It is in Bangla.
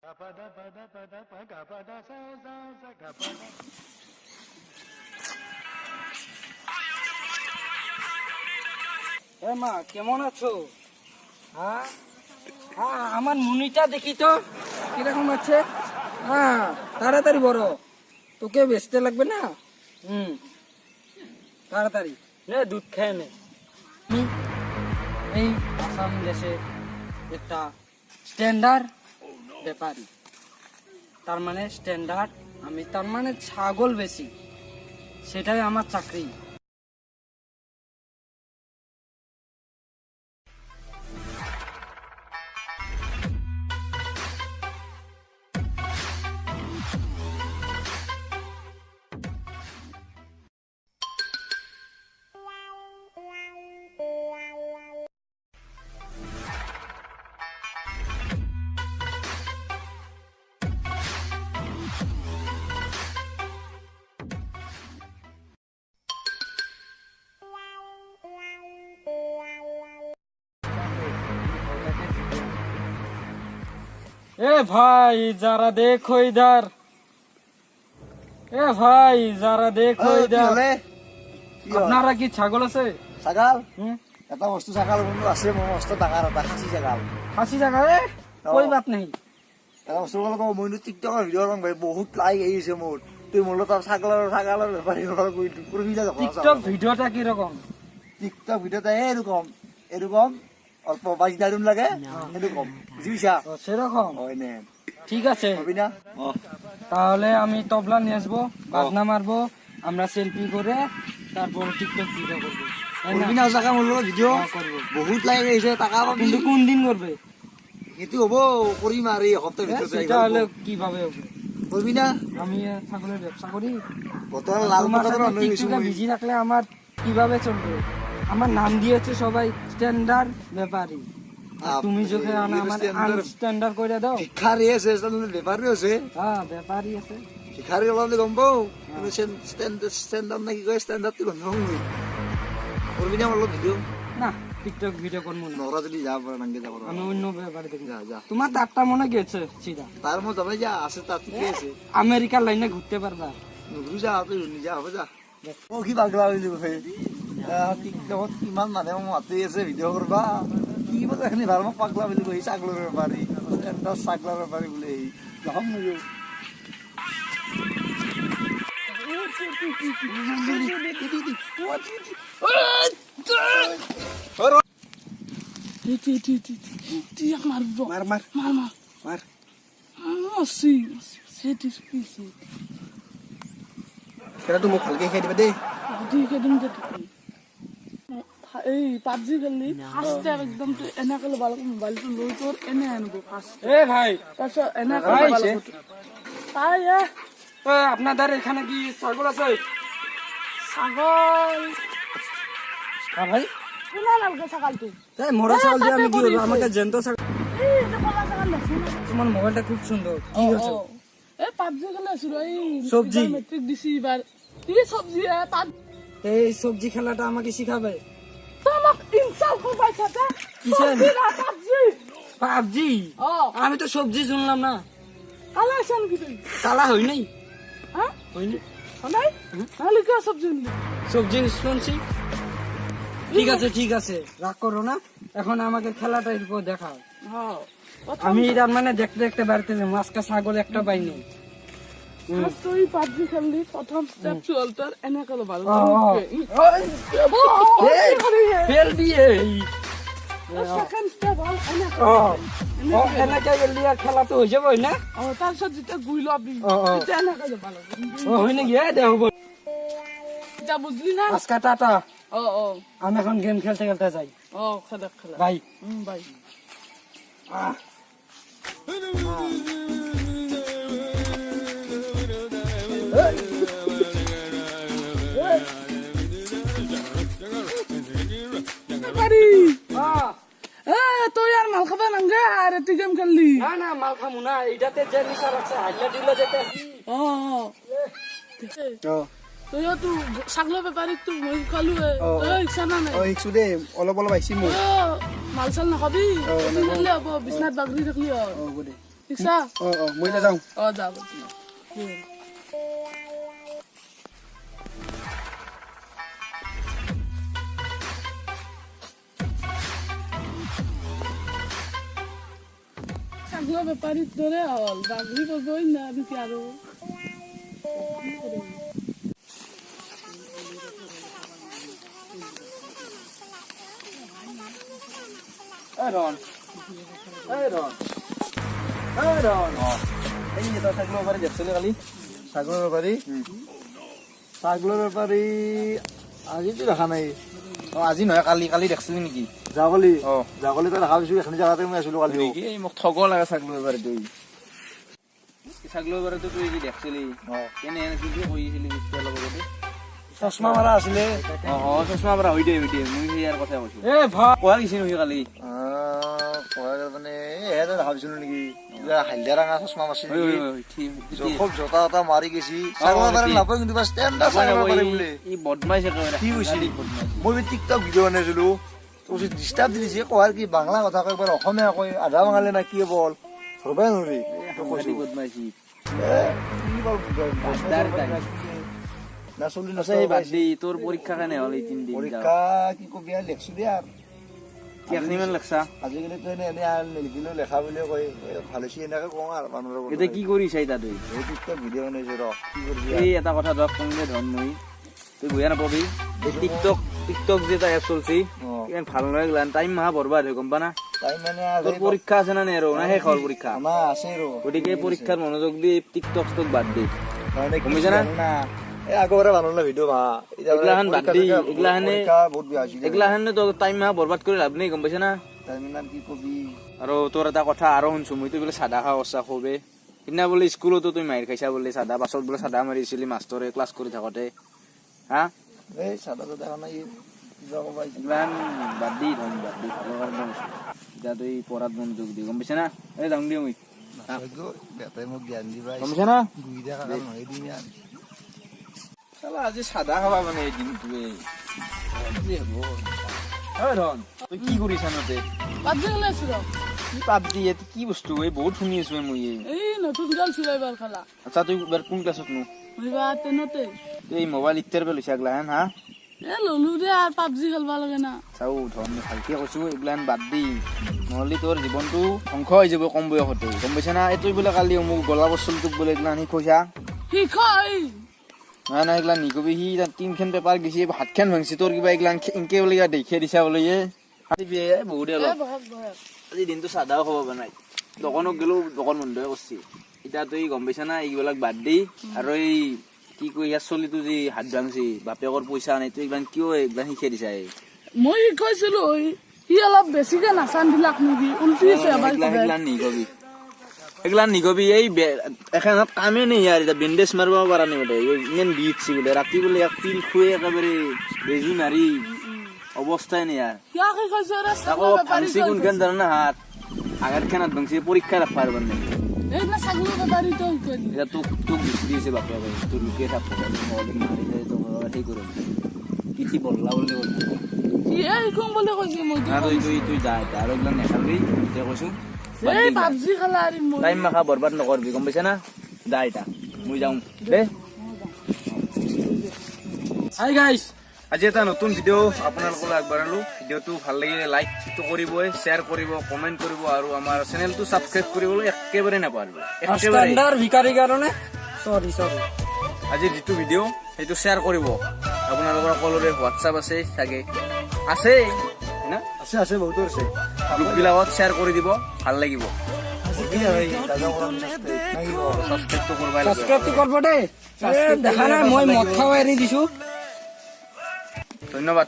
মা কেমন আছো? হ্যাঁ হ্যাঁ, আমার মুনিটা দেখি তো কিরকম আছে। হ্যাঁ তাড়াতাড়ি বড়, তোকে বেচতে লাগবে না। তাড়াতাড়ি নে, দুধ খেয়ে নে। এই আসাম দেশে একটা স্ট্যান্ডার্ড ব্যাপারী, তার মানে স্ট্যান্ডার্ড আমি, তার মানে ছাগল বেশি, সেটাই আমার চাকরি। এ ভাই যারা দেখো ইধার, এ ভাই যারা দেখো ইধার, আপনারা কি ছাগল আছে? ছাগাল এটা বস্তু ছাগাল বন্ধু আছে, মোৰ মস্ত ডাঙৰ এটা খাচী ছাগাল। খাসি জায়গা কই বাত নেই। এটা বস্তু মইনো টিকটকৰ ভিডিঅ' ৰং ভাই বহুত লাইক আহিছে মোৰ। তুই মোৰ লগত ছাগালৰ বেপাৰী টিকটক ভিডিওটা কি রকম? টিকটক ভিডিওটা এরকম অল্প 22 দারুন লাগে এরকম, বুঝিছা? সেরকম হয় না? ঠিক আছে, হবি না? তাহলে আমি তবলা নিয়ে আসবো, বাজনা মারবো, আমরা সেলফি করে তারপর টিকটক ভিডিও করবো। হবি না জায়গা মোৰ লগত ভিডিঅ' করবো, বহুত লাইক আহিছে, টাকা পাবি। কিন্তু কোন দিন করবে? সেইটো হব, কৰিম আৰু এই সপ্তাহৰ ভিতৰত। সেটা হলে কিভাবে হবে? হবি না? আমি ছাগলের ব্যবসা করি, বতর লাল কথা অন্য কিছু বিজি রাখলে আমার কিভাবে চলবে? আমার নাম দিয়েছে সবাই স্ট্যান্ডার্ড ব্যাপারী, তুমি যদি আমার আনস্ট্যান্ডার্ড করে দাও। ভিক্ষাৰী আছে, বেপাৰী আছে। হ্যাঁ ব্যাপারী আছে, ভিক্ষাৰী অলপ গম পাও, স্ট্যান্ডার্ড নাকি কয়, স্ট্যান্ডার্ড তুই গম পাও। করবি না অলপ ভিডিও? না টিকটক ভিডিও করবো না, নরা যদি যাব নাঙ্গে যাব, আমি অন্য ব্যাপারে দেখি। যা যা, তোমার তারটা মনে গেছে সিধা, তার মধ্যে যাবে, যা আছে তার ঠিকই আছে। আমেরিকার লাইনে ঘুরতে পারবা। নুগুৰু যা, তুই নিজে হবে যা। ও কি পাগলা হইলি ভাই, টিকটকত কিমান মানুহে মাতি আছে ভিডিঅ' কৰবা, কি বলে এখানে ভাল মোক পাগলা বুলি কই, ছাগলৰ বেপাৰী, স্ট্যান্ডার্ড ছাগলৰ বেপাৰী বোলে। যাম নগৈ খেলাটো মোক ভালকে শিকাই দিবা দেই। এই পাবজি খেললি ফার্স্ট একদম এনেকে ল'ব লাগে, মোবাইলটো লৈ তোৰ এনে আনিব ফার্স্ট, এ ভাই তাৰপিছত এনেকে ল'ব লাগে। তাই আপনাদের এখানে কি ছাগল আছে? ছাগল হ্যাঁ ভাই, কোনা নালকে ছাগলটো? তাই মোরা ছাগল দিয়ে আমি কি করবো? আমাকে জ্যান্ত ছাগল। এই যে কলা ছাগল দেখছি না? তোমার মোবাইলটা খুব সুন্দর, কি হয়েছে? এই পাবজি খেলে আছো এই সবজি। মেট্রিক দিছি এবার। কি সবজি? এই সবজি খেলাটা আমাকে শিখাবে। তোমাক ইনসাল করবাই সাথে কিসের? সবজি না পাবজি। পাবজি? আমি তো সবজি শুনলাম না। কালা আছেন কি তুই? কালা হই নাই, হ্যাঁ হইনি। নাই তাহলে কি সবজি নিলি? সবজি শুনছি। ঠিক আছে ঠিক আছে, রাগ করো না, এখন আমাকে খেলাটা একটু দেখাও। হ্যাঁ আমি তার মানে দেখতে দেখতে বাড়িতে যাবো, আজকে ছাগল একটা পাইনি। তুই পাবজি খেললি, প্রথম স্টেপ চল তোর এনেকে ল'ব লাগে। ফেল দিয়ে সেকেন্ড স্টেপ হল এনেকে। এনেকে গেলি আর খেলা তো হয়ে যাবো না। তাৰপিছত যেতিয়া গুই লবি তেতিয়া এনেকে যাব লাগে। হয় নাকি? দে হব, এতিয়া বুঝলি না? আজকে টাটা, অ আমি এখন গেম খেলতে খেলতে যাই। খেলা খেলা বাই বাই। তুই আর মাল খাবা নাঙ্গে আর এটি গেম খেললি? না না, মাল খামু না, এটাতে যে নিশা রাখছে হাইলা দিলে যেতে। তুইও তো ছাগলের ব্যাপারে তো মই খালু ইচ্ছা না নাই? শিকছো দেই, অলপ অলপ আহিছি মোৰ। মাল চাল নাখাবি, খেললি হব, বিছনাত বাগৰি থাকলি হ'ব দে। ঠিকছা মই এতিয়া যাওঁ যাব ছাগলৰ বেপাৰীৰ দৰে হ'ল বাগৰি কৰিবই না নেকি আৰু ছাগলৰ বেপাৰী ছাগলৰ বেপাৰী আজিতো দেখা নাই আজি নহয় কালি কালি দেখছিলি নেকি যাগলি অ যাগলি তো দেখা পাইছো এখানে জায়গাতে মই আছিলো কালি এই মোক ঠগ লাগা ছাগলৰ বাৰে তুই ছাগলৰ বাৰে তুই কি দেখছিলি কেনে এনে কি কৈছিলি বিস্তাৰ লগতে চশমা মাৰা আছিলে চশমা পৰা হৈ দে মই ইয়াৰ কথা কৈছো এ ভা কোৱা গৈছি নহয় কালি মানে এহেঁতে দেখা পাইছিলো নেকি কিবা হালধীয়া ৰঙা চশমা মাৰছিল খুব জোতা এটা মাৰি গেছি ছাগলৰ বেপাৰী নাপায় কিন্তু ষ্টেণ্ডাৰ্ড ছাগলৰ বেপাৰী বোলে ই বদমাইছ একেবাৰে কি হৈছিল মই টিকটক ভিডিঅ' বনাইছিলো তাৰপিছত ডিষ্টাৰ্ব দি দিছে কোৱাৰ কি বাংলা কথা কয় এবাৰ অসমীয়া কয় আধা বাঙালী না কি বল ধৰবাই নৰি বদমাইছি না চলি আছে এই বাদ দি তোৰ পৰীক্ষা কেনে হ'ল এই 3 দিন পৰীক্ষা কি কবি আৰু লেখছো দিয়া কেখনিমান লাগছা আজিকালি তো এনে নিলিখিলেও লেখা বুলিয়ে কয় ভাল হৈছে এনেকে কওঁ আৰু মানুহৰ এতিয়া কি কৰিছা এতিয়া তই এই টিকটক ভিডিঅ' বনাইছো ৰ কি কৰিবি এই এটা কথা ধৰক কোনলে ধন মই তুই বুয়া নাপাবি এই টিকটক যে এটা এপ চলছি ইমান ভাল নহয় গলান টাইম মাহা বৰবাদ হৈ গম পা না তাই মানে তোৰ পৰীক্ষা আছে না নে আৰু না শেষ হ'ল পৰীক্ষা আমাৰ আছে ৰ গতিকে পৰীক্ষাৰ মনোযোগ দি টিকটক ষ্টক বাদ দি মানে গম পাইছা না এই আগৰে বানলা ভিডিঅ' ভা এগলাখান বাদ দি এগলাখানে বহুত বেয়া হৈছিল এগলাখানে তো টাইম মাহা বৰবাদ কৰি লাভ নাই গম পাইছা না তাই মানে কি কবি আৰু তোৰ এটা কথা আৰু শুনছো মইতো বোলে চাদা খা অৱস্থা খুবে সিদিনা বোলে স্কুলতো তুই মাইৰ খাইছা বোলে চাদা পাছত বোলে চাদা মাৰিছিলি মাষ্টৰে ক্লাছ কৰি থাকোঁতে হা এই চাদা দেখা নাই যাব পাইছিল এগলাখান বাদ দি ধন বাদ দি ভালৰ কাৰণে কৈছো এতিয়া তুই পঢ়াত মনোযোগ দি গম পাইছা না এই যাওঁ দিওঁ মই বেটাই মোক জ্ঞান দিবা গম পাইছা না দুই দেখা কাম নহয় দিম ইয়াৰ চালা আজি চাদা খাবা মানে এই দিনটোৱে কি হ'ব হয় ধন তই কি কৰিছা নতে পাবজি খেলি আছো কি পাবজি কি বস্তু এই বহুত শুনি আছো মই এই নতুন গান চলাইবাৰ খেলা আচ্ছা তুই এবাৰ কোন ক্লাছত নো হইবা তেনতে তুই এই মোবাইল ইত্যাৰ পৰা লৈছা এগলাখান হা এ ললো দে আৰু পাবজি খেলবা লাগে না চাও ধন ভালকে কৈছো এইগিলান বাদ দি নহ'লে তোৰ জীৱনটো ধ্বংস হৈ যাব কম বয়সতে গম পাইছা না এইটোই বোলে কালি মোক গলা বস্তু তোক বোলে এইগিলান শিকাইছা শিকাই নাই নাই এইগিলান নিকবি সি 3খন পেপাৰ গেছি হাতখন ভাঙছি তোৰ কিবা এইগিলান ইনকে বোলে দেখিয়ে দিছা বোলে বহুত অলপ আজি দিনটো চাদাও খাব বনাই দোকানত গেলো দোকান বন্ধই কৰছি এতিয়া তুই গম পাইছা না এইবিলাক বাদ দি আৰু এই কি কই ইয়াৰ চলিটো যে হাত ভাঙছি বাপেকৰ পইচা নাই তুই এইগিলান কিয় এইগিলান শিকাই দিছা মই শিকাইছিলো সি অলপ বেছিকে নাচান বিলাক নিবি উল্টি আছে এইগিলান নিকবি এই এখন কামে নেই ইয়াৰ এতিয়া বেণ্ডেজ মাৰিব পৰা নাই বোলে ইমান বিচ্ছি বোলে ৰাতি বোলে এক পিল খুৱে একেবাৰে বেজি মাৰি অৱস্থাই নাই ইয়াৰ কিয় শিকাইছো ৰে আকৌ ভাঙছি কোনখন জানো না হাত আগাৰ খানাত ভাঙছি পৰীক্ষা ৰাখবা পাৰব নাই এই না ছাগলৰ বেপাৰী তো শিকাই এতিয়া তোক বিচাৰি আছে বাপেকে তোৰ লোকে থাকব নহ'লে মাৰি যায় তোক সেই কৰিম পিঠি বদলা বুলি ক'ল সি শিকোং বুলি কৈছে মই তুই যা এতিয়া আৰু এইগিলা নেখাবি এতিয়া কৈছো এই পাবজি খেলা আৰু মই টাইম মাখা বৰবাদ নকৰবি গম পাইছা না যা এতিয়া মই যাওঁ দে হাই গাইস আজি এটা নতুন ভিডিঅ' আপোনালোকলৈ আগবঢ়ালোঁ ভিডিঅ'টো ভাল লাগিলে লাইকটো কৰিবই শ্বেয়াৰ কৰিব কমেণ্ট কৰিব আৰু আমাৰ চেনেলটো ছাবস্ক্ৰাইব কৰিবলৈ একেবাৰে নাপাহৰিব একেবাৰে ষ্টেণ্ডাৰ ভিকাৰীৰ কাৰণে সৰি আজিৰ যিটো ভিডিঅ' সেইটো শ্বেয়াৰ কৰিব আপোনালোকৰ সকলোৰে হোৱাটছআপ আছে চাগে আছে না আছে আছে বহুত আছে গ্ৰুপবিলাকত শ্বেয়াৰ কৰি দিব ভাল লাগিব ছাবস্ক্ৰাইব ছাবস্ক্ৰাইবটো কৰিব লাগিব সাবস্ক্ৰাইবটো কৰিব দেই দেখা নাই মই মদ খাব এৰি দিছো ধন্যবাদ